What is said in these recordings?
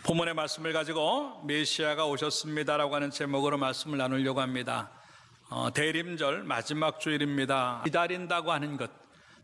본문의 말씀을 가지고 메시아가 오셨습니다라고 하는 제목으로 말씀을 나누려고 합니다. 대림절 마지막 주일입니다. 기다린다고 하는 것,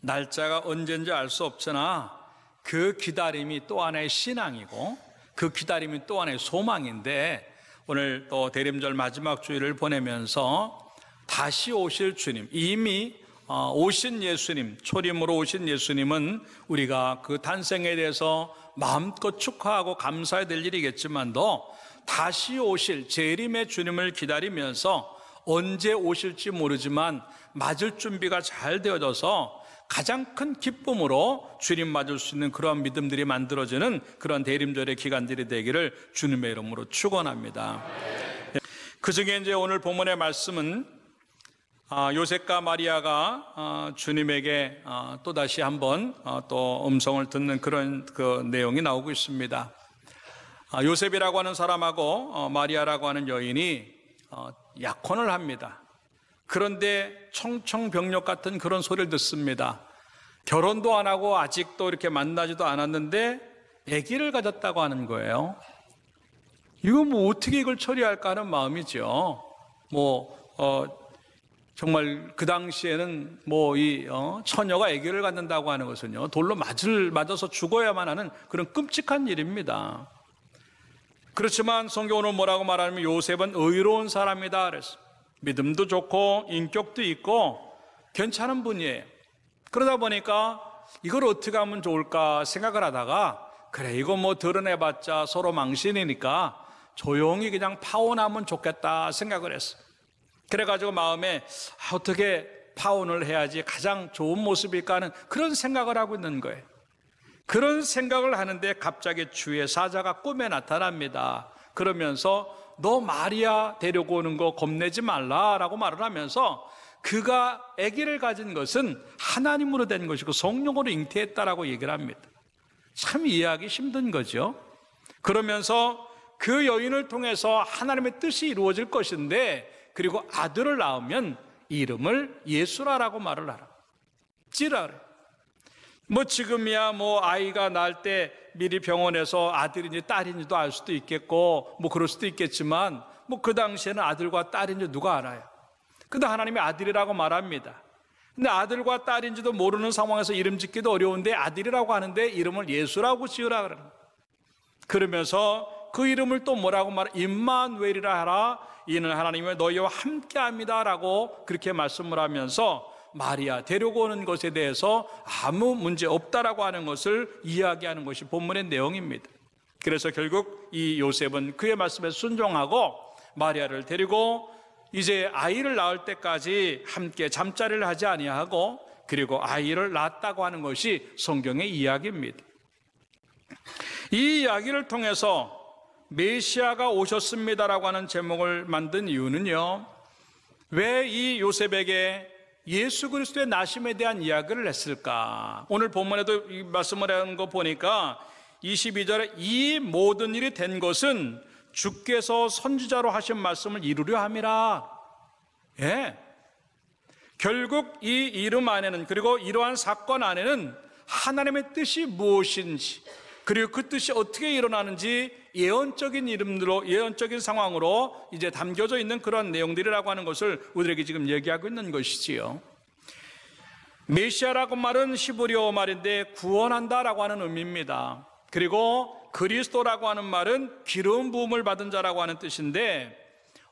날짜가 언제인지 알 수 없으나 그 기다림이 또 하나의 신앙이고 그 기다림이 또 하나의 소망인데, 오늘 또 대림절 마지막 주일을 보내면서 다시 오실 주님, 이미 오신 예수님, 초림으로 오신 예수님은 우리가 그 탄생에 대해서 마음껏 축하하고 감사해야 될 일이겠지만도 다시 오실 재림의 주님을 기다리면서 언제 오실지 모르지만 맞을 준비가 잘 되어져서 가장 큰 기쁨으로 주님 맞을 수 있는 그러한 믿음들이 만들어지는 그런 대림절의 기간들이 되기를 주님의 이름으로 축원합니다. 그 중에 이제 오늘 본문의 말씀은 요셉과 마리아가 주님에게 또다시 한번 또 음성을 듣는 그런 그 내용이 나오고 있습니다. 요셉이라고 하는 사람하고 마리아라고 하는 여인이 약혼을 합니다. 그런데 청청병력 같은 그런 소리를 듣습니다. 결혼도 안 하고 아직도 이렇게 만나지도 않았는데 아기를 가졌다고 하는 거예요. 이거 뭐 어떻게 이걸 처리할까 하는 마음이죠. 정말 그 당시에는 처녀가 아기를 갖는다고 하는 것은요, 돌로 맞아서 죽어야만 하는 그런 끔찍한 일입니다. 그렇지만 성경은 뭐라고 말하냐면 요셉은 의로운 사람이다 그랬어요. 믿음도 좋고 인격도 있고 괜찮은 분이에요. 그러다 보니까 이걸 어떻게 하면 좋을까 생각을 하다가, 그래 이거 드러내봤자 서로 망신이니까 조용히 그냥 파혼하면 좋겠다 생각을 했어요. 그래가지고 마음에 어떻게 파혼을 해야지 가장 좋은 모습일까 하는 그런 생각을 하고 있는 거예요. 그런 생각을 하는데 갑자기 주의 사자가 꿈에 나타납니다. 그러면서 너 마리아 데리고 오는 거 겁내지 말라라고 말을 하면서, 그가 아기를 가진 것은 하나님으로 된 것이고 성령으로 잉태했다라고 얘기를 합니다. 참 이해하기 힘든 거죠. 그러면서 그 여인을 통해서 하나님의 뜻이 이루어질 것인데, 그리고 아들을 낳으면 이름을 예수라라고 말을 하라. 찌라래. 지금이야 아이가 낳을 때 미리 병원에서 아들인지 딸인지도 알 수도 있겠고 그럴 수도 있겠지만 그 당시에는 아들과 딸인지 누가 알아요. 근데 하나님이 아들이라고 말합니다. 근데 아들과 딸인지도 모르는 상황에서 이름 짓기도 어려운데 아들이라고 하는데 이름을 예수라고 지으라 그러는. 그러면서 그 이름을 또 뭐라고 말해? 임마누엘이라 하라. 이는 하나님이 너희와 함께합니다 라고 그렇게 말씀을 하면서 마리아 데리고 오는 것에 대해서 아무 문제 없다라고 하는 것을 이야기하는 것이 본문의 내용입니다. 그래서 결국 이 요셉은 그의 말씀에 순종하고 마리아를 데리고 이제 아이를 낳을 때까지 함께 잠자리를 하지 아니하고, 그리고 아이를 낳았다고 하는 것이 성경의 이야기입니다. 이 이야기를 통해서 메시아가 오셨습니다라고 하는 제목을 만든 이유는요, 왜 이 요셉에게 예수 그리스도의 나심에 대한 이야기를 했을까? 오늘 본문에도 이 말씀을 하는 거 보니까 22절에 이 모든 일이 된 것은 주께서 선지자로 하신 말씀을 이루려 함이라. 예. 결국 이 이름 안에는, 그리고 이러한 사건 안에는 하나님의 뜻이 무엇인지, 그리고 그 뜻이 어떻게 일어나는지 예언적인 이름으로, 예언적인 상황으로 이제 담겨져 있는 그런 내용들이라고 하는 것을 우리에게 지금 얘기하고 있는 것이지요. 메시아라고 말은 히브리어 말인데 구원한다라고 하는 의미입니다. 그리고 그리스도라고 하는 말은 기름 부음을 받은 자라고 하는 뜻인데,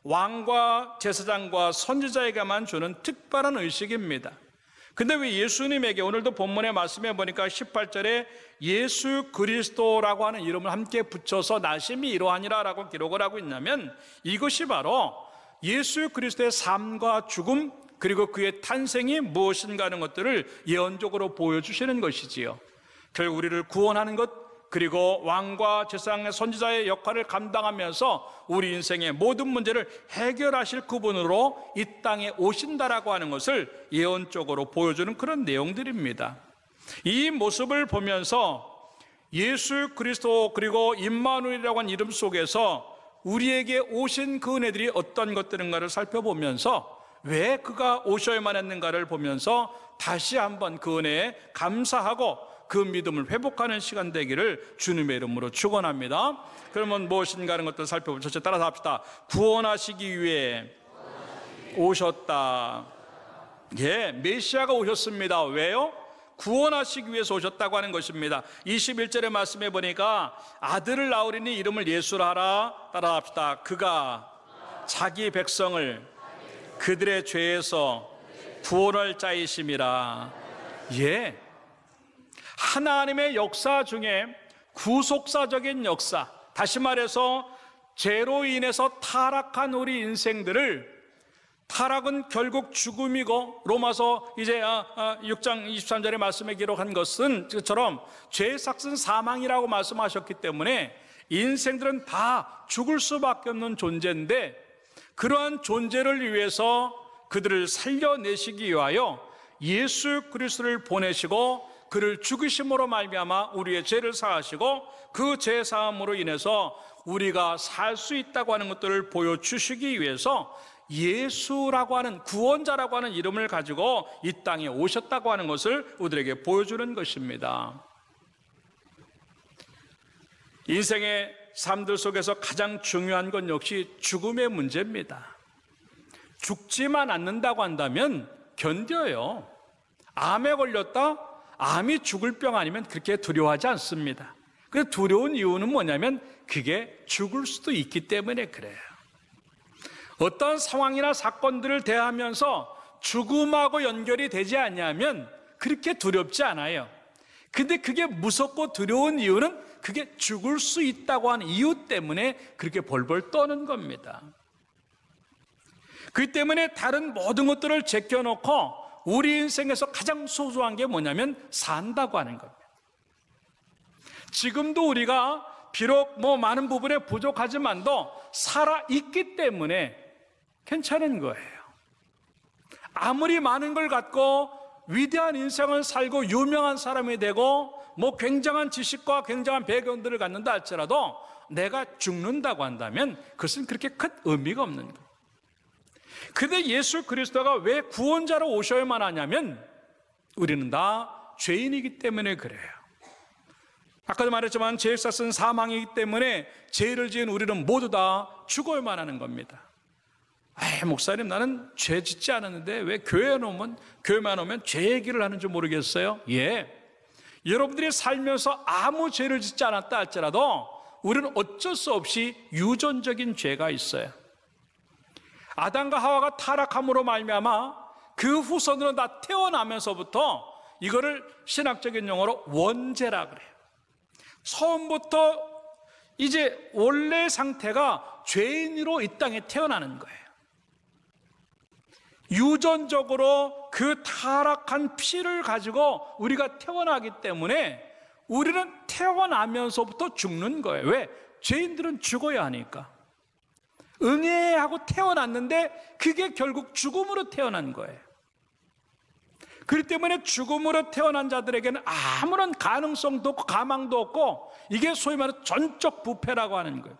왕과 제사장과 선지자에게만 주는 특별한 의식입니다. 근데 왜 예수님에게, 오늘도 본문의 말씀에 보니까 18절에 예수 그리스도라고 하는 이름을 함께 붙여서 나심이 이러하니라 라고 기록을 하고 있냐면, 이것이 바로 예수 그리스도의 삶과 죽음, 그리고 그의 탄생이 무엇인가 하는 것들을 예언적으로 보여주시는 것이지요. 결국 우리를 구원하는 것, 그리고 왕과 제사장의 선지자의 역할을 감당하면서 우리 인생의 모든 문제를 해결하실 그분으로 이 땅에 오신다라고 하는 것을 예언적으로 보여주는 그런 내용들입니다. 이 모습을 보면서 예수 그리스도, 그리고 임마누엘이라고 하는 이름 속에서 우리에게 오신 그 은혜들이 어떤 것들인가를 살펴보면서 왜 그가 오셔야만 했는가를 보면서 다시 한번 그 은혜에 감사하고, 그 믿음을 회복하는 시간 되기를 주님의 이름으로 축원합니다. 그러면 무엇인가 하는 것들 살펴보면 첫째 따라서 합시다. 구원하시기 위해 오셨다. 예, 메시아가 오셨습니다. 왜요? 구원하시기 위해서 오셨다고 하는 것입니다. 21절의 말씀에 보니까 아들을 낳으리니 이름을 예수라 하라. 따라합시다. 그가 자기 백성을 그들의 죄에서 구원할 자이심이라. 예, 하나님의 역사 중에 구속사적인 역사, 다시 말해서 죄로 인해서 타락한 우리 인생들을, 타락은 결국 죽음이고 로마서 이제 6장 23절의 말씀에 기록한 것은 그처럼 죄의 삭은 사망이라고 말씀하셨기 때문에 인생들은 다 죽을 수밖에 없는 존재인데, 그러한 존재를 위해서 그들을 살려내시기 위하여 예수 그리스도를 보내시고 그를 죽으심으로 말미암아 우리의 죄를 사하시고 그 죄 사함으로 인해서 우리가 살 수 있다고 하는 것들을 보여주시기 위해서 예수라고 하는, 구원자라고 하는 이름을 가지고 이 땅에 오셨다고 하는 것을 우리에게 보여주는 것입니다. 인생의 삶들 속에서 가장 중요한 건 역시 죽음의 문제입니다. 죽지만 않는다고 한다면 견뎌요. 암에 걸렸다? 암이 죽을 병 아니면 그렇게 두려워하지 않습니다. 그 두려운 이유는 뭐냐면 그게 죽을 수도 있기 때문에 그래요. 어떤 상황이나 사건들을 대하면서 죽음하고 연결이 되지 않냐면 그렇게 두렵지 않아요. 근데 그게 무섭고 두려운 이유는 그게 죽을 수 있다고 하는 이유 때문에 그렇게 벌벌 떠는 겁니다. 그 때문에 다른 모든 것들을 제껴놓고 우리 인생에서 가장 소중한 게 뭐냐면 산다고 하는 겁니다. 지금도 우리가 비록 많은 부분에 부족하지만도 살아있기 때문에 괜찮은 거예요. 아무리 많은 걸 갖고 위대한 인생을 살고 유명한 사람이 되고 굉장한 지식과 굉장한 배경들을 갖는다 할지라도 내가 죽는다고 한다면 그것은 그렇게 큰 의미가 없는 거예요. 근데 예수 그리스도가 왜 구원자로 오셔야만 하냐면 우리는 다 죄인이기 때문에 그래요. 아까도 말했지만 죄의 삭은 사망이기 때문에 죄를 지은 우리는 모두 다 죽어야만 하는 겁니다. 목사님, 나는 죄 짓지 않았는데 왜 교회만 오면 죄 얘기를 하는 줄 모르겠어요? 예, 여러분들이 살면서 아무 죄를 짓지 않았다 할지라도 우리는 어쩔 수 없이 유전적인 죄가 있어요. 아담과 하와가 타락함으로 말미암아 그 후손으로 다 태어나면서부터 이거를 신학적인 용어로 원죄라 그래요. 처음부터 이제 원래 상태가 죄인으로 이 땅에 태어나는 거예요. 유전적으로 그 타락한 피를 가지고 우리가 태어나기 때문에 우리는 태어나면서부터 죽는 거예요. 왜? 죄인들은 죽어야 하니까. 응애하고 태어났는데 그게 결국 죽음으로 태어난 거예요. 그렇기 때문에 죽음으로 태어난 자들에게는 아무런 가능성도 없고 가망도 없고 이게 소위 말하는 전적 부패라고 하는 거예요.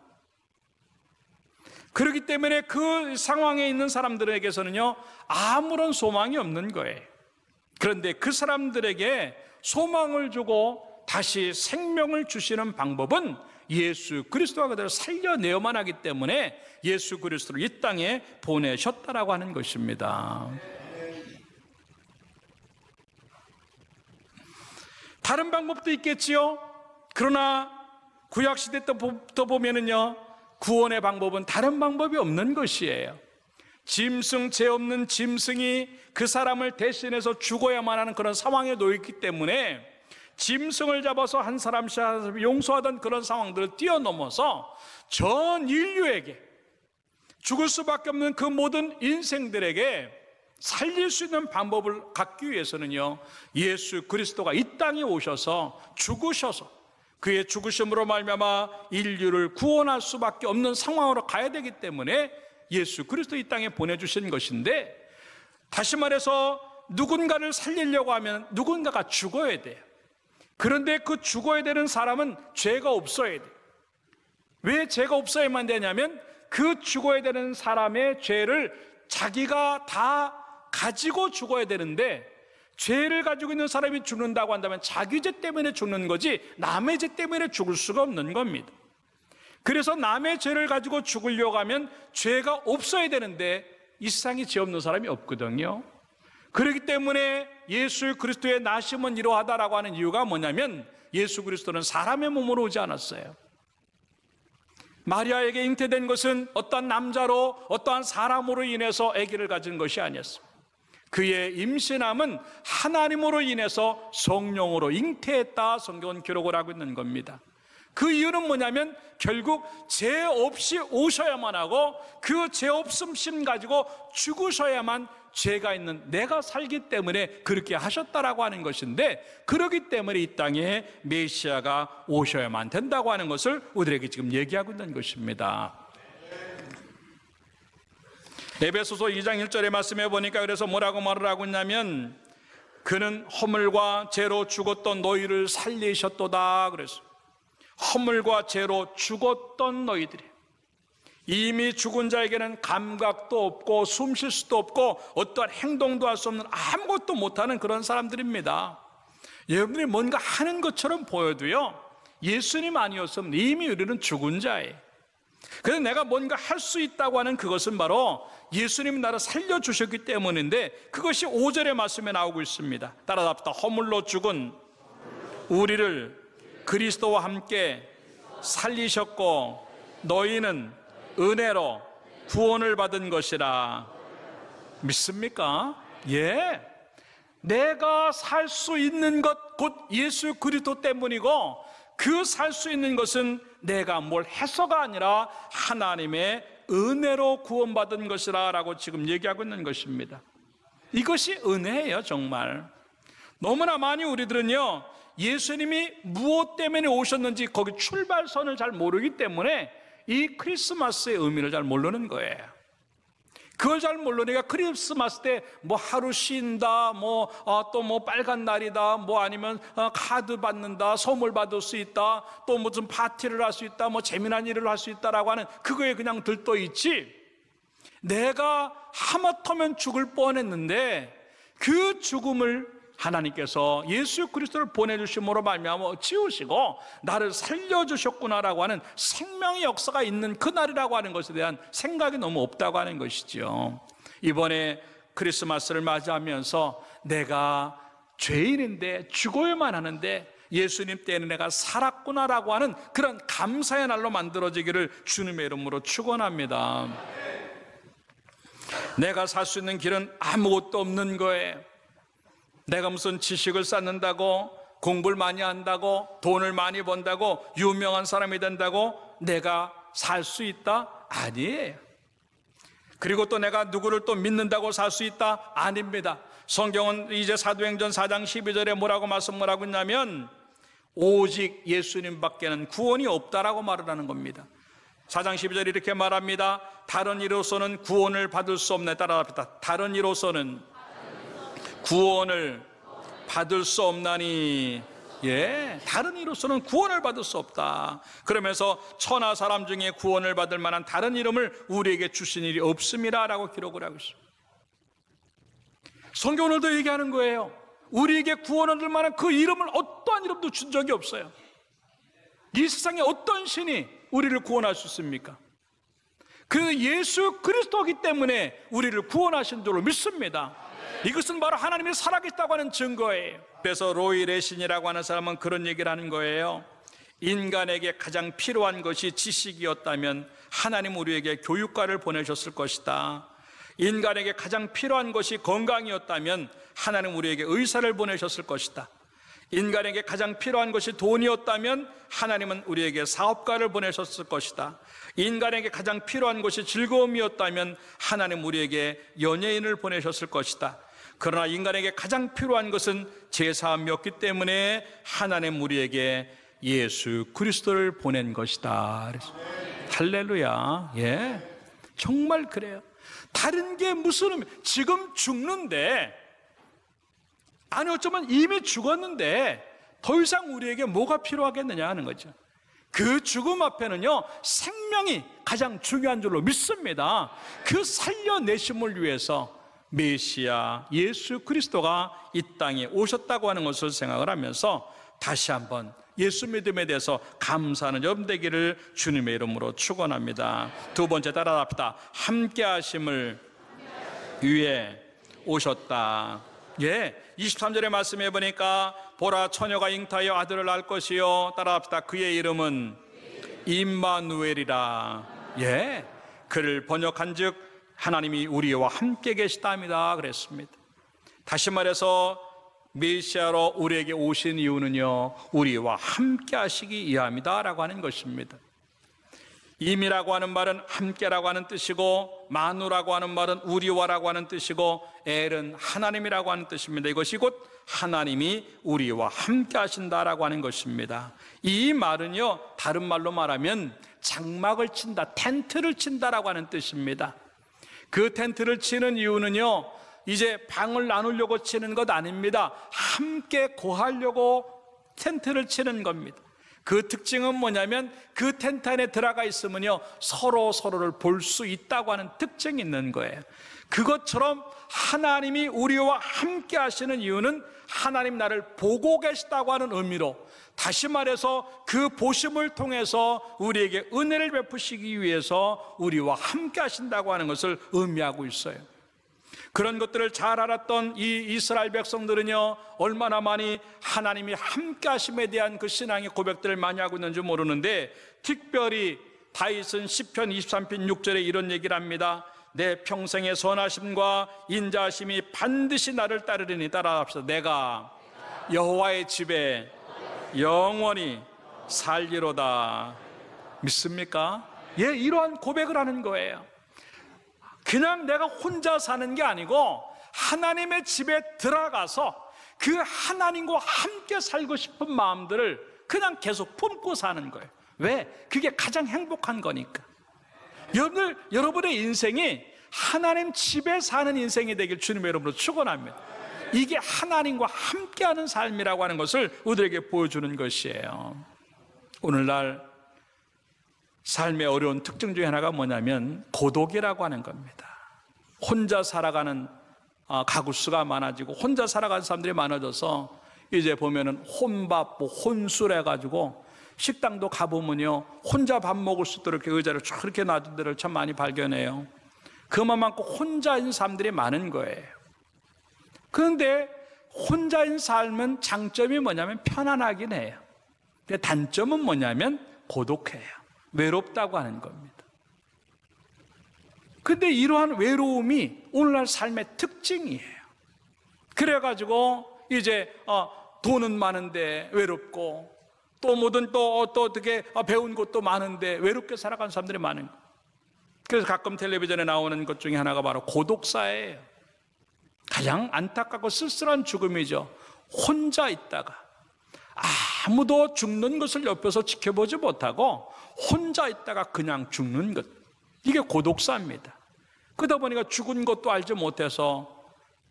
그렇기 때문에 그 상황에 있는 사람들에게서는요 아무런 소망이 없는 거예요. 그런데 그 사람들에게 소망을 주고 다시 생명을 주시는 방법은 예수 그리스도가 그들을 살려내어만 하기 때문에 예수 그리스도를 이 땅에 보내셨다라고 하는 것입니다. 다른 방법도 있겠지요. 그러나 구약시대 때부터 보면은요 구원의 방법은 다른 방법이 없는 것이에요. 짐승, 죄 없는 짐승이 그 사람을 대신해서 죽어야만 하는 그런 상황에 놓였기 때문에 짐승을 잡아서 한 사람씩 용서하던 그런 상황들을 뛰어넘어서 전 인류에게 죽을 수밖에 없는 그 모든 인생들에게 살릴 수 있는 방법을 갖기 위해서는요 예수 그리스도가 이 땅에 오셔서 죽으셔서 그의 죽으심으로 말미암아 인류를 구원할 수밖에 없는 상황으로 가야 되기 때문에 예수 그리스도 이 땅에 보내주신 것인데, 다시 말해서 누군가를 살리려고 하면 누군가가 죽어야 돼요. 그런데 그 죽어야 되는 사람은 죄가 없어야 돼요. 왜 죄가 없어야만 되냐면 그 죽어야 되는 사람의 죄를 자기가 다 가지고 죽어야 되는데 죄를 가지고 있는 사람이 죽는다고 한다면 자기 죄 때문에 죽는 거지 남의 죄 때문에 죽을 수가 없는 겁니다. 그래서 남의 죄를 가지고 죽으려고 하면 죄가 없어야 되는데 이 세상에 죄 없는 사람이 없거든요. 그렇기 때문에 예수 그리스도의 나심은 이러하다라고 하는 이유가 뭐냐면 예수 그리스도는 사람의 몸으로 오지 않았어요. 마리아에게 잉태된 것은 어떠한 남자로 어떠한 사람으로 인해서 아기를 가진 것이 아니었습니다. 그의 임신함은 하나님으로 인해서 성령으로 잉태했다 성경은 기록을 하고 있는 겁니다. 그 이유는 뭐냐면 결국 죄 없이 오셔야만 하고 그 죄 없음심 가지고 죽으셔야만 죄가 있는 내가 살기 때문에 그렇게 하셨다라고 하는 것인데, 그렇기 때문에 이 땅에 메시아가 오셔야만 된다고 하는 것을 우리에게 지금 얘기하고 있는 것입니다. 에베소서 2장 1절의 말씀해 보니까 그래서 뭐라고 말을 하고 있냐면 그는 허물과 죄로 죽었던 너희를 살리셨도다 그랬어요. 허물과 죄로 죽었던 너희들이, 이미 죽은 자에게는 감각도 없고 숨 쉴 수도 없고 어떠한 행동도 할 수 없는 아무것도 못하는 그런 사람들입니다. 여러분들이 뭔가 하는 것처럼 보여도요 예수님 아니었으면 이미 우리는 죽은 자예요. 그래서 내가 뭔가 할 수 있다고 하는 그것은 바로 예수님이 나를 살려주셨기 때문인데, 그것이 5절의 말씀에 나오고 있습니다. 따라합시다. 허물로 죽은 우리를 그리스도와 함께 살리셨고 너희는 은혜로 구원을 받은 것이라. 믿습니까? 예. 내가 살 수 있는 것 곧 예수 그리스도 때문이고, 그 살 수 있는 것은 내가 뭘 해서가 아니라 하나님의 은혜로 구원받은 것이라 라고 지금 얘기하고 있는 것입니다. 이것이 은혜예요. 정말 너무나 많이 우리들은요 예수님이 무엇 때문에 오셨는지 거기 출발선을 잘 모르기 때문에 이 크리스마스의 의미를 잘 모르는 거예요. 그걸 잘 모르니까 크리스마스 때 뭐 하루 쉰다, 또 뭐 빨간 날이다, 뭐 아니면 카드 받는다, 선물 받을 수 있다, 또 무슨 파티를 할 수 있다, 뭐 재미난 일을 할 수 있다라고 하는 그거에 그냥 들떠 있지, 내가 하마터면 죽을 뻔했는데 그 죽음을 하나님께서 예수 그리스도를 보내주심으로 말미암아 지우시고 나를 살려주셨구나라고 하는 생명의 역사가 있는 그날이라고 하는 것에 대한 생각이 너무 없다고 하는 것이죠. 이번에 크리스마스를 맞이하면서 내가 죄인인데 죽어야만 하는데 예수님 때문에 내가 살았구나라고 하는 그런 감사의 날로 만들어지기를 주님의 이름으로 축원합니다. 내가 살 수 있는 길은 아무것도 없는 거예요. 내가 무슨 지식을 쌓는다고, 공부를 많이 한다고, 돈을 많이 번다고, 유명한 사람이 된다고 내가 살 수 있다? 아니에요. 그리고 또 내가 누구를 또 믿는다고 살 수 있다? 아닙니다. 성경은 이제 사도행전 4장 12절에 뭐라고 말씀을 하고 있냐면 오직 예수님밖에는 구원이 없다라고 말을 하는 겁니다. 4장 12절에 이렇게 말합니다. 다른 이로서는 구원을 받을 수 없네. 따라합시다. 다른 이로서는 구원을 받을 수 없나니. 예, 다른 이로서는 구원을 받을 수 없다. 그러면서 천하 사람 중에 구원을 받을 만한 다른 이름을 우리에게 주신 일이 없음이라 라고 기록을 하고 있습니다. 성경은 오늘도 얘기하는 거예요. 우리에게 구원을 얻을 만한 그 이름을 어떠한 이름도 준 적이 없어요. 이 세상에 어떤 신이 우리를 구원할 수 있습니까? 그 예수 그리스도이기 때문에 우리를 구원하신 줄로 믿습니다. 이것은 바로 하나님이 살아계시다고 하는 증거예요. 그래서 로이 레신이라고 하는 사람은 그런 얘기를 하는 거예요. 인간에게 가장 필요한 것이 지식이었다면 하나님 우리에게 교육가를 보내셨을 것이다. 인간에게 가장 필요한 것이 건강이었다면 하나님 우리에게 의사를 보내셨을 것이다. 인간에게 가장 필요한 것이 돈이었다면 하나님은 우리에게 사업가를 보내셨을 것이다. 인간에게 가장 필요한 것이 즐거움이었다면 하나님 우리에게 연예인을 보내셨을 것이다. 그러나 인간에게 가장 필요한 것은 제사함이었기 때문에 하나님 우리에게 예수 그리스도를 보낸 것이다. 할렐루야. 예, 정말 그래요. 다른 게 무슨 의미? 지금 죽는데, 아니 어쩌면 이미 죽었는데 더 이상 우리에게 뭐가 필요하겠느냐 하는 거죠. 그 죽음 앞에는요 생명이 가장 중요한 줄로 믿습니다. 그 살려내심을 위해서 메시아 예수 그리스도가 이 땅에 오셨다고 하는 것을 생각을 하면서 다시 한번 예수 믿음에 대해서 감사하는 여러분 되기를 주님의 이름으로 축원합니다. 두 번째 따라합시다. 함께 하심을 위해 오셨다. 23절의 말씀해 보니까 보라 처녀가 잉타하여 아들을 낳을 것이요, 따라합시다. 그의 이름은 임마누엘이라. 그를 번역한즉 하나님이 우리와 함께 계시다입니다 그랬습니다. 다시 말해서 메시아로 우리에게 오신 이유는요, 우리와 함께 하시기 위함이다 라고 하는 것입니다. 임이라고 하는 말은 함께라고 하는 뜻이고, 마누라고 하는 말은 우리와라고 하는 뜻이고, 엘은 하나님이라고 하는 뜻입니다. 이것이 곧 하나님이 우리와 함께 하신다라고 하는 것입니다. 이 말은요, 다른 말로 말하면 장막을 친다, 텐트를 친다라고 하는 뜻입니다. 그 텐트를 치는 이유는요, 이제 방을 나누려고 치는 것 아닙니다. 함께 거하려고 텐트를 치는 겁니다. 그 특징은 뭐냐면 그 텐트 안에 들어가 있으면요, 서로를 볼 수 있다고 하는 특징이 있는 거예요. 그것처럼 하나님이 우리와 함께 하시는 이유는 하나님 나를 보고 계시다고 하는 의미로, 다시 말해서 그 보심을 통해서 우리에게 은혜를 베푸시기 위해서 우리와 함께 하신다고 하는 것을 의미하고 있어요. 그런 것들을 잘 알았던 이 이스라엘 백성들은요, 얼마나 많이 하나님이 함께 하심에 대한 그 신앙의 고백들을 많이 하고 있는지 모르는데, 특별히 다윗은 시편 23편 6절에 이런 얘기를 합니다. 내 평생의 선하심과 인자하심이 반드시 나를 따르리니, 따라합시다. 내가 여호와의 집에 영원히 살리로다. 믿습니까? 이러한 고백을 하는 거예요. 그냥 내가 혼자 사는 게 아니고 하나님의 집에 들어가서 그 하나님과 함께 살고 싶은 마음들을 그냥 계속 품고 사는 거예요. 왜? 그게 가장 행복한 거니까. 여러분의 인생이 하나님 집에 사는 인생이 되길 주님의 이름으로 축원합니다. 이게 하나님과 함께하는 삶이라고 하는 것을 우리에게 보여주는 것이에요. 오늘날 삶의 어려운 특징 중에 하나가 뭐냐면 고독이라고 하는 겁니다. 혼자 살아가는 가구 수가 많아지고 혼자 살아가는 사람들이 많아져서 이제 보면은 혼밥, 혼술 해가지고 식당도 가보면요, 혼자 밥 먹을 수 있도록 이렇게 의자를 쭉 이렇게 놔둔 데를 참 많이 발견해요. 그만큼 혼자인 사람들이 많은 거예요. 그런데 혼자인 삶은 장점이 뭐냐면 편안하긴 해요. 근데 단점은 뭐냐면 고독해요. 외롭다고 하는 겁니다. 근데 이러한 외로움이 오늘날 삶의 특징이에요. 그래가지고 이제 돈은 많은데 외롭고, 또 뭐든 또 어떻게 배운 것도 많은데 외롭게 살아가는 사람들이 많은 거예요. 그래서 가끔 텔레비전에 나오는 것 중에 하나가 바로 고독사예요. 가장 안타깝고 쓸쓸한 죽음이죠. 혼자 있다가 아무도 죽는 것을 옆에서 지켜보지 못하고 혼자 있다가 그냥 죽는 것, 이게 고독사입니다. 그러다 보니까 죽은 것도 알지 못해서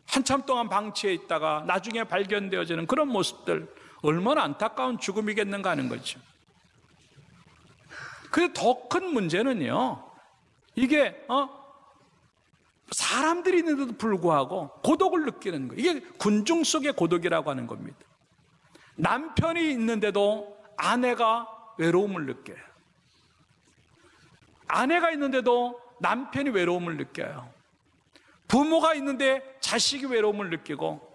한참 동안 방치해 있다가 나중에 발견되어지는 그런 모습들, 얼마나 안타까운 죽음이겠는가 하는 거죠. 그런데 더 큰 문제는요, 이게 사람들이 있는데도 불구하고 고독을 느끼는 거예요. 이게 군중 속의 고독이라고 하는 겁니다. 남편이 있는데도 아내가 외로움을 느껴요. 아내가 있는데도 남편이 외로움을 느껴요. 부모가 있는데 자식이 외로움을 느끼고,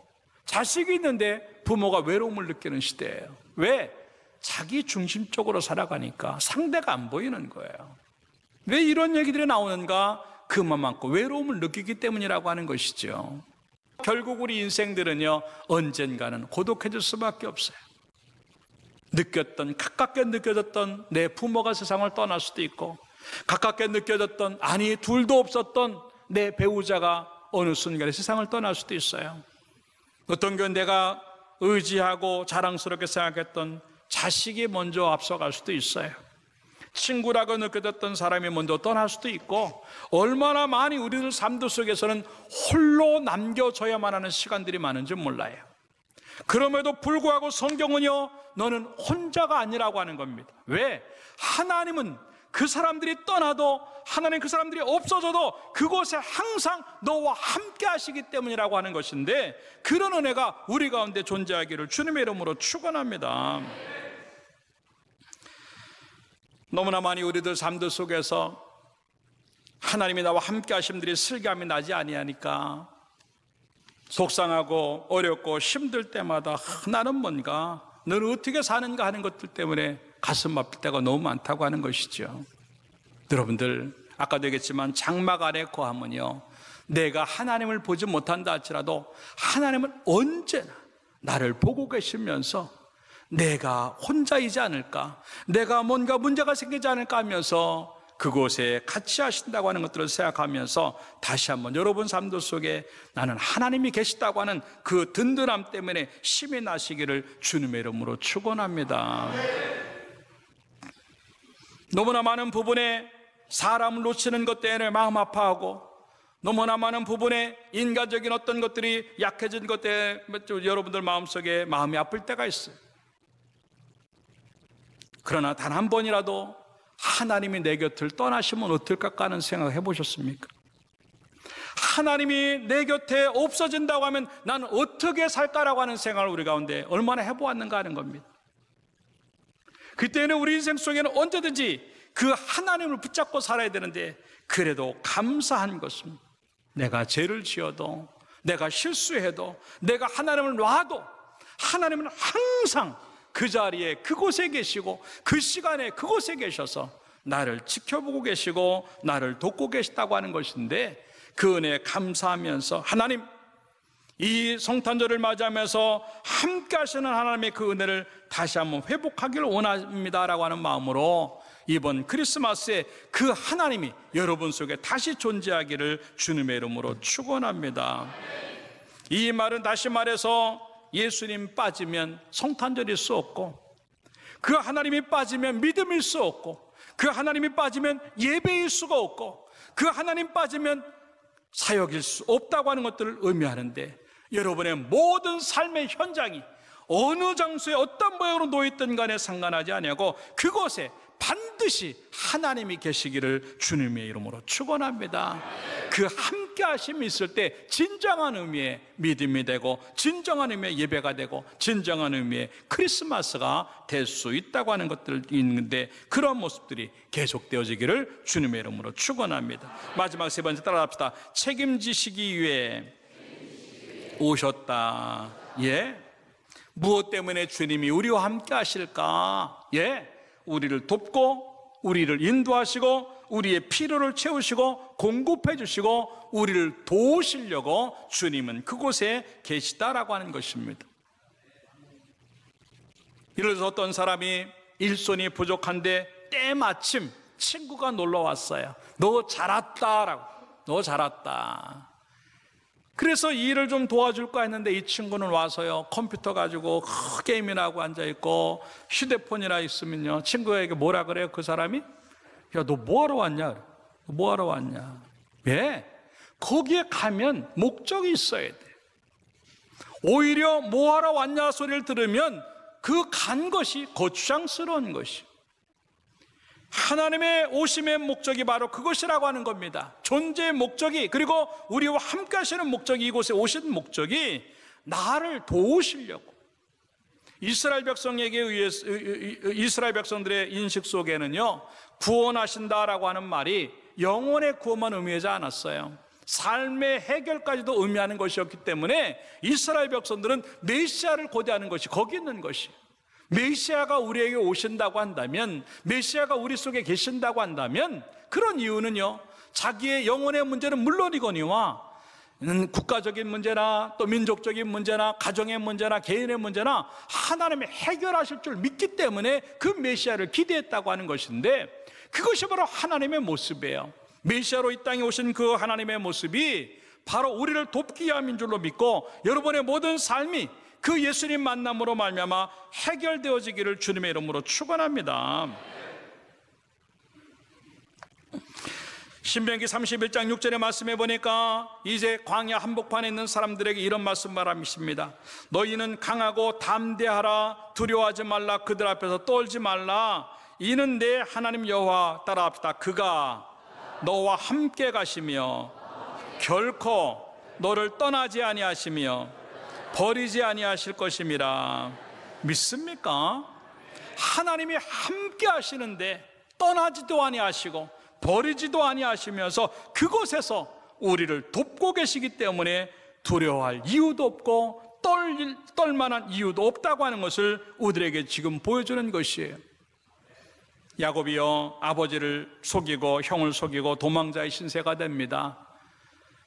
자식이 있는데 부모가 외로움을 느끼는 시대예요. 왜? 자기 중심적으로 살아가니까 상대가 안 보이는 거예요. 왜 이런 얘기들이 나오는가? 그만큼 외로움을 느끼기 때문이라고 하는 것이죠. 결국 우리 인생들은요, 언젠가는 고독해질 수밖에 없어요. 가깝게 느껴졌던 내 부모가 세상을 떠날 수도 있고, 가깝게 느껴졌던, 아니 둘도 없었던 내 배우자가 어느 순간에 세상을 떠날 수도 있어요. 어떤 경우는 내가 의지하고 자랑스럽게 생각했던 자식이 먼저 앞서갈 수도 있어요. 친구라고 느껴졌던 사람이 먼저 떠날 수도 있고, 얼마나 많이 우리들 삶도 속에서는 홀로 남겨져야만 하는 시간들이 많은지 몰라요. 그럼에도 불구하고 성경은요, 너는 혼자가 아니라고 하는 겁니다. 왜? 하나님은 그 사람들이 떠나도, 하나님 그 사람들이 없어져도 그곳에 항상 너와 함께 하시기 때문이라고 하는 것인데, 그런 은혜가 우리 가운데 존재하기를 주님의 이름으로 축원합니다. 너무나 많이 우리들 삶들 속에서 하나님이 나와 함께 하심들이 슬감이 나지 아니하니까 속상하고 어렵고 힘들 때마다 나는 뭔가, 너는 어떻게 사는가 하는 것들 때문에 가슴 아플 때가 너무 많다고 하는 것이죠. 여러분들, 아까도 얘기했지만 장막 안에 거하면요, 내가 하나님을 보지 못한다 할지라도 하나님은 언제나 나를 보고 계시면서 내가 혼자이지 않을까, 내가 뭔가 문제가 생기지 않을까 하면서 그곳에 같이 하신다고 하는 것들을 생각하면서 다시 한번 여러분 삶들 속에 나는 하나님이 계시다고 하는 그 든든함 때문에 힘이 나시기를 주님의 이름으로 축원합니다. 너무나 많은 부분에 사람을 놓치는 것 때문에 마음 아파하고, 너무나 많은 부분에 인간적인 어떤 것들이 약해진 것 때문에 여러분들 마음속에 마음이 아플 때가 있어요. 그러나 단 한 번이라도 하나님이 내 곁을 떠나시면 어떨까 하는 생각 해보셨습니까? 하나님이 내 곁에 없어진다고 하면 나는 어떻게 살까라고 하는 생각을 우리 가운데 얼마나 해보았는가 하는 겁니다. 그때는 우리 인생 속에는 언제든지 그 하나님을 붙잡고 살아야 되는데, 그래도 감사한 것은 내가 죄를 지어도, 내가 실수해도, 내가 하나님을 놔도 하나님은 항상 그 자리에 그곳에 계시고 그 시간에 그곳에 계셔서 나를 지켜보고 계시고 나를 돕고 계시다고 하는 것인데, 그 은혜에 감사하면서 하나님, 이 성탄절을 맞이하면서 함께 하시는 하나님의 그 은혜를 다시 한번 회복하기를 원합니다라고 하는 마음으로 이번 크리스마스에 그 하나님이 여러분 속에 다시 존재하기를 주님의 이름으로 축원합니다. 이 말은 다시 말해서 예수님 빠지면 성탄절일 수 없고, 그 하나님이 빠지면 믿음일 수 없고, 그 하나님이 빠지면 예배일 수가 없고, 그 하나님 빠지면 사역일 수 없다고 하는 것들을 의미하는데, 여러분의 모든 삶의 현장이 어느 장소에 어떤 모양으로 놓여있든 간에 상관하지 아니하고 그곳에 반드시 하나님이 계시기를 주님의 이름으로 축원합니다. 그 함께 하심이 있을 때 진정한 의미의 믿음이 되고, 진정한 의미의 예배가 되고, 진정한 의미의 크리스마스가 될 수 있다고 하는 것들이 있는데, 그런 모습들이 계속되어지기를 주님의 이름으로 축원합니다. 마지막 세 번째 따라합시다. 책임지시기 위해 오셨다. 예? 무엇 때문에 주님이 우리와 함께 하실까? 예? 우리를 돕고, 우리를 인도하시고, 우리의 필요를 채우시고 공급해 주시고 우리를 도우시려고 주님은 그곳에 계시다라고 하는 것입니다. 예를 들어서 어떤 사람이 일손이 부족한데 때마침 친구가 놀러 왔어요. 너 잘 왔다라고. 너 잘 왔다. 그래서 이 일을 좀 도와줄까 했는데 이 친구는 와서요, 컴퓨터 가지고 게임이나 하고 앉아있고 휴대폰이나 있으면요, 친구에게 뭐라 그래요? 그 사람이? 야, 너 뭐하러 왔냐? 뭐하러 왔냐? 왜? 거기에 가면 목적이 있어야 돼. 오히려 뭐하러 왔냐 소리를 들으면 그 간 것이 거추장스러운 것이, 하나님의 오심의 목적이 바로 그것이라고 하는 겁니다. 존재의 목적이, 그리고 우리와 함께 하시는 목적이, 이곳에 오신 목적이 나를 도우시려고. 이스라엘 백성에게 의해서, 이스라엘 백성들의 인식 속에는요, 구원하신다라고 하는 말이 영혼의 구원만 의미하지 않았어요. 삶의 해결까지도 의미하는 것이었기 때문에 이스라엘 백성들은 메시아를 고대하는 것이 거기 있는 것이, 메시아가 우리에게 오신다고 한다면, 메시아가 우리 속에 계신다고 한다면, 그런 이유는요, 자기의 영혼의 문제는 물론이거니와 국가적인 문제나 또 민족적인 문제나 가정의 문제나 개인의 문제나 하나님이 해결하실 줄 믿기 때문에 그 메시아를 기대했다고 하는 것인데, 그것이 바로 하나님의 모습이에요. 메시아로 이 땅에 오신 그 하나님의 모습이 바로 우리를 돕기 위함인 줄로 믿고, 여러분의 모든 삶이 그 예수님 만남으로 말미암아 해결되어지기를 주님의 이름으로 축원합니다. 신명기 31장 6절의 말씀에 보니까 이제 광야 한복판에 있는 사람들에게 이런 말씀 말합니다. 너희는 강하고 담대하라. 두려워하지 말라. 그들 앞에서 떨지 말라. 이는 내 하나님 여호와 따라합시다. 그가 너와 함께 가시며 결코 너를 떠나지 아니하시며 버리지 아니하실 것임이라. 믿습니까? 하나님이 함께 하시는데 떠나지도 아니하시고 버리지도 아니하시면서 그곳에서 우리를 돕고 계시기 때문에 두려워할 이유도 없고 떨만한 이유도 없다고 하는 것을 우리에게 지금 보여주는 것이에요. 야곱이요, 아버지를 속이고 형을 속이고 도망자의 신세가 됩니다.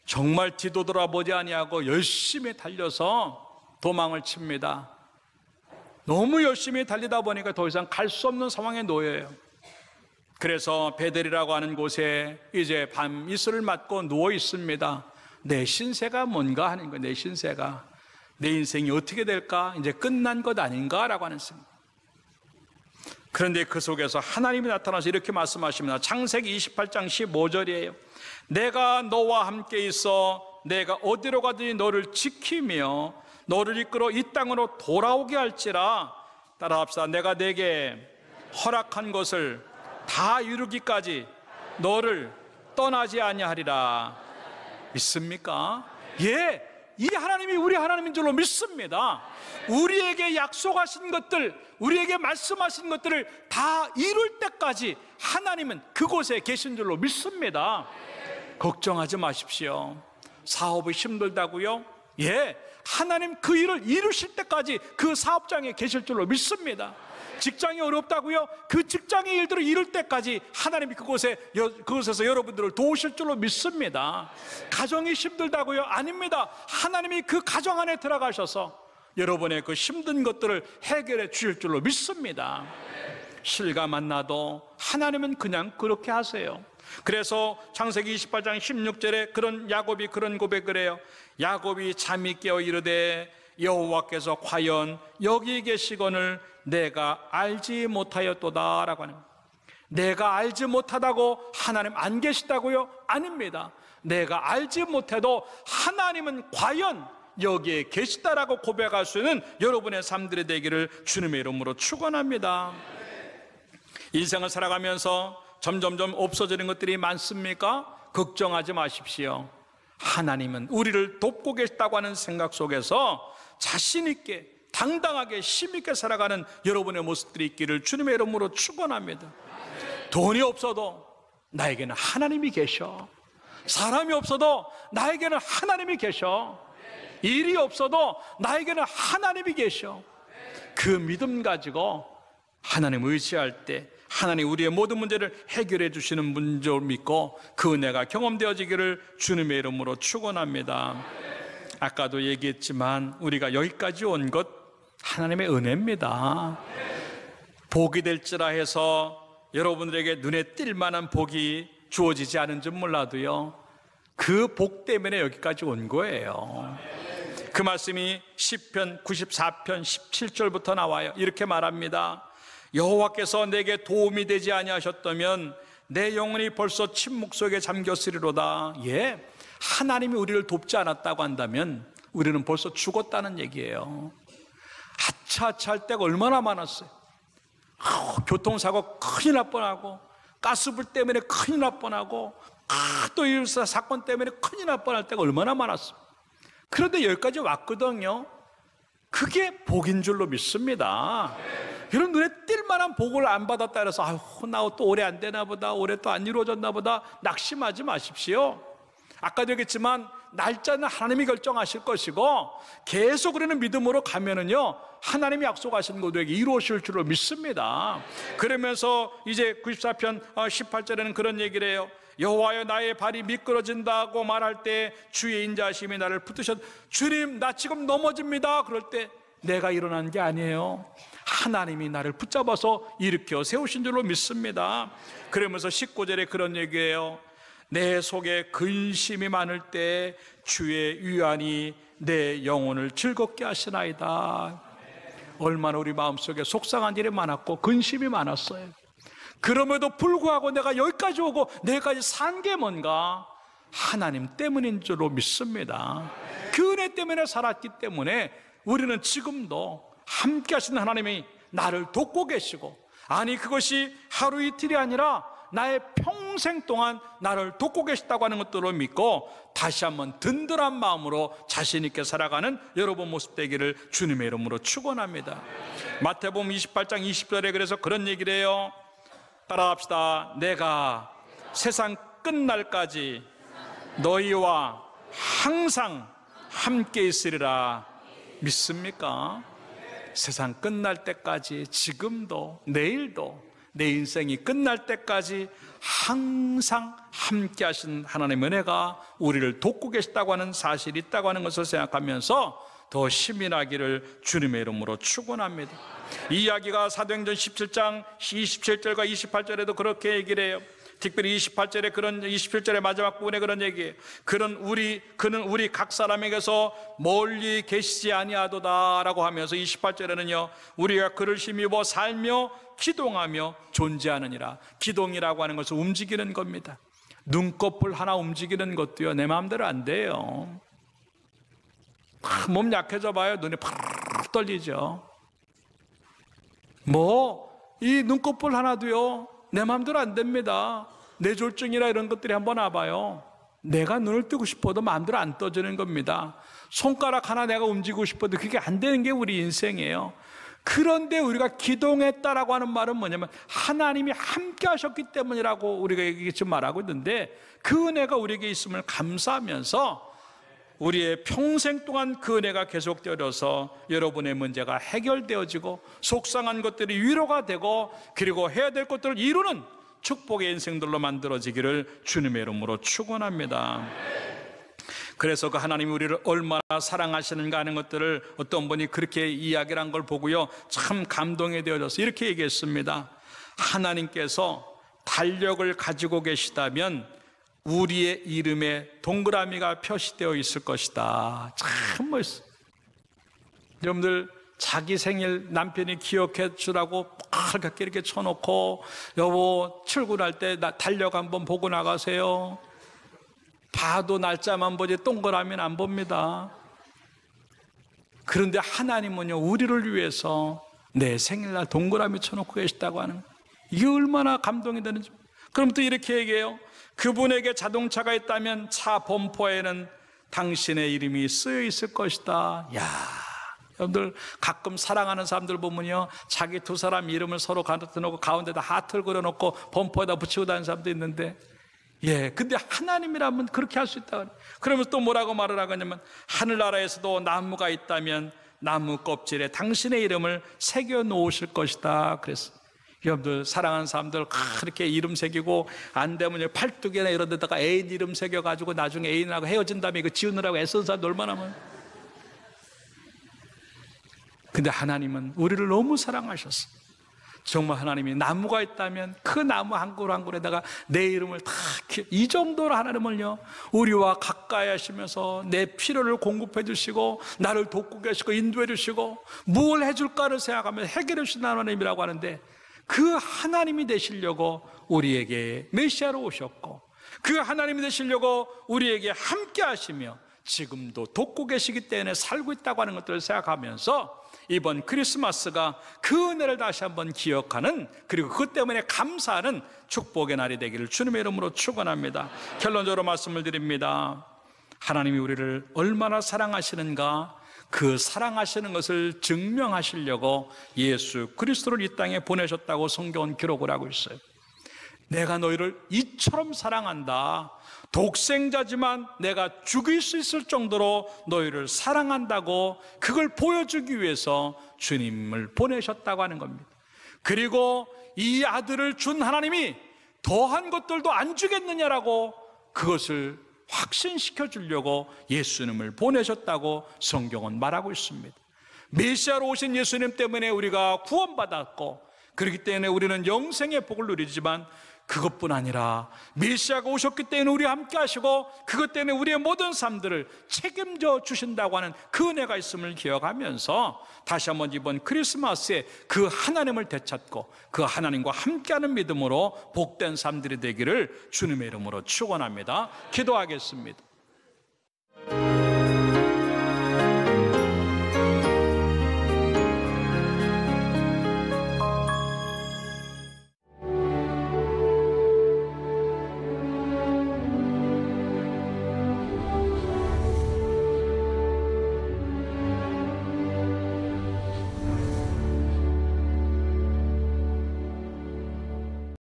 정말 뒤도 돌아보지 아니하고 열심히 달려서 도망을 칩니다. 너무 열심히 달리다 보니까 더 이상 갈 수 없는 상황에 놓여요. 그래서 베델이라고 하는 곳에 이제 밤 이슬을 맞고 누워 있습니다. 내 신세가 뭔가 하는 거예요. 내 신세가, 내 인생이 어떻게 될까, 이제 끝난 것 아닌가라고 하는 생각. 그런데 그 속에서 하나님이 나타나서 이렇게 말씀하십니다. 창세기 28장 15절이에요. 내가 너와 함께 있어 내가 어디로 가든지 너를 지키며 너를 이끌어 이 땅으로 돌아오게 할지라. 따라합시다. 내가 내게 허락한 것을 다 이루기까지 너를 떠나지 아니하리라. 믿습니까? 예, 이 하나님이 우리 하나님인 줄로 믿습니다. 우리에게 약속하신 것들, 우리에게 말씀하신 것들을 다 이룰 때까지 하나님은 그곳에 계신 줄로 믿습니다. 걱정하지 마십시오. 사업이 힘들다고요? 예, 하나님 그 일을 이루실 때까지 그 사업장에 계실 줄로 믿습니다. 직장이 어렵다고요? 그 직장의 일들을 이룰 때까지 하나님이 그곳에서 여러분들을 도우실 줄로 믿습니다. 가정이 힘들다고요? 아닙니다. 하나님이 그 가정 안에 들어가셔서 여러분의 그 힘든 것들을 해결해 주실 줄로 믿습니다. 실과 만나도 하나님은 그냥 그렇게 하세요. 그래서 창세기 28장 16절에 그런 야곱이 그런 고백을 해요. 야곱이 잠이 깨어 이르되 여호와께서 과연 여기 계시거늘 내가 알지 못하였도다 라고 하는 거예요. 내가 알지 못하다고 하나님 안 계시다고요? 아닙니다. 내가 알지 못해도 하나님은 과연 여기에 계시다라고 고백할 수 있는 여러분의 삶들이 되기를 주님의 이름으로 축원합니다. 인생을 살아가면서 점점점 없어지는 것들이 많습니까? 걱정하지 마십시오. 하나님은 우리를 돕고 계시다고 하는 생각 속에서 자신 있게 당당하게 힘있게 살아가는 여러분의 모습들이 있기를 주님의 이름으로 축원합니다. 돈이 없어도 나에게는 하나님이 계셔. 사람이 없어도 나에게는 하나님이 계셔. 일이 없어도 나에게는 하나님이 계셔. 그 믿음 가지고 하나님 의지할 때 하나님 우리의 모든 문제를 해결해 주시는 분 줄 믿고 그 은혜가 경험되어지기를 주님의 이름으로 축원합니다. 아까도 얘기했지만 우리가 여기까지 온 것 하나님의 은혜입니다. 복이 될지라 해서 여러분들에게 눈에 띌 만한 복이 주어지지 않은 줄 몰라도요, 그 복 때문에 여기까지 온 거예요. 그 말씀이 시편 94편 17절부터 나와요. 이렇게 말합니다. 여호와께서 내게 도움이 되지 아니하셨다면 내 영혼이 벌써 침묵 속에 잠겼으리로다. 예, 하나님이 우리를 돕지 않았다고 한다면 우리는 벌써 죽었다는 얘기예요. 아차아차 할 때가 얼마나 많았어요. 교통사고 큰일 날 뻔하고, 가스불 때문에 큰일 날 뻔하고, 또 이 사건 때문에 큰일 날 뻔할 때가 얼마나 많았어요. 그런데 여기까지 왔거든요. 그게 복인 줄로 믿습니다. 여러분, 눈에 띌 만한 복을 안 받았다 해서 아휴, 나 또 오래 안 되나 보다, 올해 또 안 이루어졌나 보다, 낙심하지 마십시오. 아까도 얘기했지만 날짜는 하나님이 결정하실 것이고 계속 우리는 믿음으로 가면은요, 하나님이 약속하신 것들에게 이루어질 줄로 믿습니다. 그러면서 이제 94편 18절에는 그런 얘기를 해요. 여호와여 나의 발이 미끄러진다고 말할 때 주의 인자하심이 나를 붙드셨. 주님, 나 지금 넘어집니다. 그럴 때 내가 일어난 게 아니에요. 하나님이 나를 붙잡아서 일으켜 세우신 줄로 믿습니다. 그러면서 19절에 그런 얘기예요. 내 속에 근심이 많을 때 주의 위안이 내 영혼을 즐겁게 하시나이다. 얼마나 우리 마음속에 속상한 일이 많았고 근심이 많았어요. 그럼에도 불구하고 내가 여기까지 오고 내가까지 산 게 뭔가? 하나님 때문인 줄로 믿습니다. 그 은혜 때문에 살았기 때문에 우리는 지금도 함께 하시는 하나님이 나를 돕고 계시고 아니 그것이 하루 이틀이 아니라 나의 평생 동안 나를 돕고 계시다고 하는 것들을 믿고 다시 한번 든든한 마음으로 자신 있게 살아가는 여러분 모습 되기를 주님의 이름으로 축원합니다. 마태복음 28장 20절에 그래서 그런 얘기를 해요. 따라합시다. 내가 세상 끝날까지 너희와 항상 함께 있으리라. 믿습니까? 세상 끝날 때까지, 지금도 내일도 내 인생이 끝날 때까지 항상 함께 하신 하나님의 은혜가 우리를 돕고 계시다고 하는 사실이 있다고 하는 것을 생각하면서 더 힘이 나기를 주님의 이름으로 축원합니다. 이 이야기가 사도행전 17장 27절과 28절에도 그렇게 얘기를 해요. 특별히 28절에 그런 27절의 마지막 부분에 그런 얘기예요. 그는 우리 각 사람에게서 멀리 계시지 아니하도다라고 하면서 28절에는요. 우리가 그를 힘입어 살며 기동하며 존재하느니라. 기동이라고 하는 것은 움직이는 겁니다. 눈꺼풀 하나 움직이는 것도요. 내 마음대로 안 돼요. 몸 약해져 봐요. 눈이 팍 떨리죠. 이 눈꺼풀 하나도요. 내 마음대로 안 됩니다. 뇌졸중이나 이런 것들이 한번 와봐요. 내가 눈을 뜨고 싶어도 마음대로 안 떠지는 겁니다. 손가락 하나 내가 움직이고 싶어도 그게 안 되는 게 우리 인생이에요. 그런데 우리가 기동했다라고 하는 말은 뭐냐면 하나님이 함께 하셨기 때문이라고 우리가 지금 말하고 있는데 그 은혜가 우리에게 있음을 감사하면서 우리의 평생 동안 그 은혜가 계속되어서 여러분의 문제가 해결되어지고 속상한 것들이 위로가 되고 그리고 해야 될 것들을 이루는 축복의 인생들로 만들어지기를 주님의 이름으로 축원합니다. 그래서 그 하나님이 우리를 얼마나 사랑하시는가 하는 것들을 어떤 분이 그렇게 이야기를 한 걸 보고요 참 감동이 되어져서 이렇게 얘기했습니다. 하나님께서 달력을 가지고 계시다면 우리의 이름에 동그라미가 표시되어 있을 것이다. 참 멋있어. 여러분들 자기 생일 남편이 기억해 주라고 빨갛게 이렇게 쳐놓고 여보 출근할 때 달력 한번 보고 나가세요. 봐도 날짜만 보지 동그라미는 안 봅니다. 그런데 하나님은요 우리를 위해서 내 생일날 동그라미 쳐놓고 계시다고 하는 이게 얼마나 감동이 되는지. 그럼 또 이렇게 얘기해요. 그분에게 자동차가 있다면 차 범퍼에는 당신의 이름이 쓰여 있을 것이다. 야, 여러분들 가끔 사랑하는 사람들 보면요 자기 두 사람 이름을 서로 갖다 놓고 가운데다 하트를 그려놓고 범퍼에다 붙이고 다니는 사람도 있는데 근데 하나님이라면 그렇게 할 수 있다. 그러면서 또 뭐라고 말을 하냐면 하늘나라에서도 나무가 있다면 나무 껍질에 당신의 이름을 새겨 놓으실 것이다. 그래서 여러분들 사랑하는 사람들 그렇게 이름 새기고 안 되면 팔뚝이나 이런 데다가 애인 이름 새겨가지고 나중에 애인하고 헤어진 다음에 이거 지우느라고 애쓰는 사람들 얼마나 많아요. 근데 하나님은 우리를 너무 사랑하셨어. 정말 하나님이 나무가 있다면 그 나무 한 그루 한 그루에다가 내 이름을 다 이 정도로 하나님을요 우리와 가까이 하시면서 내 필요를 공급해 주시고 나를 돕고 계시고 인도해 주시고 뭘 해줄까를 생각하면 해결해 주신 하나님이라고 하는데 그 하나님이 되시려고 우리에게 메시아로 오셨고 그 하나님이 되시려고 우리에게 함께 하시며 지금도 돕고 계시기 때문에 살고 있다고 하는 것들을 생각하면서 이번 크리스마스가 그 은혜를 다시 한번 기억하는 그리고 그것 때문에 감사하는 축복의 날이 되기를 주님의 이름으로 축원합니다. 결론적으로 말씀을 드립니다. 하나님이 우리를 얼마나 사랑하시는가 그 사랑하시는 것을 증명하시려고 예수 그리스도를 이 땅에 보내셨다고 성경은 기록을 하고 있어요. 내가 너희를 이처럼 사랑한다. 독생자지만 내가 죽일 수 있을 정도로 너희를 사랑한다고 그걸 보여주기 위해서 주님을 보내셨다고 하는 겁니다. 그리고 이 아들을 준 하나님이 더한 것들도 안 주겠느냐라고 그것을 확신시켜 주려고 예수님을 보내셨다고 성경은 말하고 있습니다. 메시아로 오신 예수님 때문에 우리가 구원받았고 그렇기 때문에 우리는 영생의 복을 누리지만 그것뿐 아니라 메시아가 오셨기 때문에 우리와 함께 하시고 그것 때문에 우리의 모든 삶들을 책임져 주신다고 하는 그 은혜가 있음을 기억하면서 다시 한번 이번 크리스마스에 그 하나님을 되찾고 그 하나님과 함께하는 믿음으로 복된 삶들이 되기를 주님의 이름으로 축원합니다. 기도하겠습니다.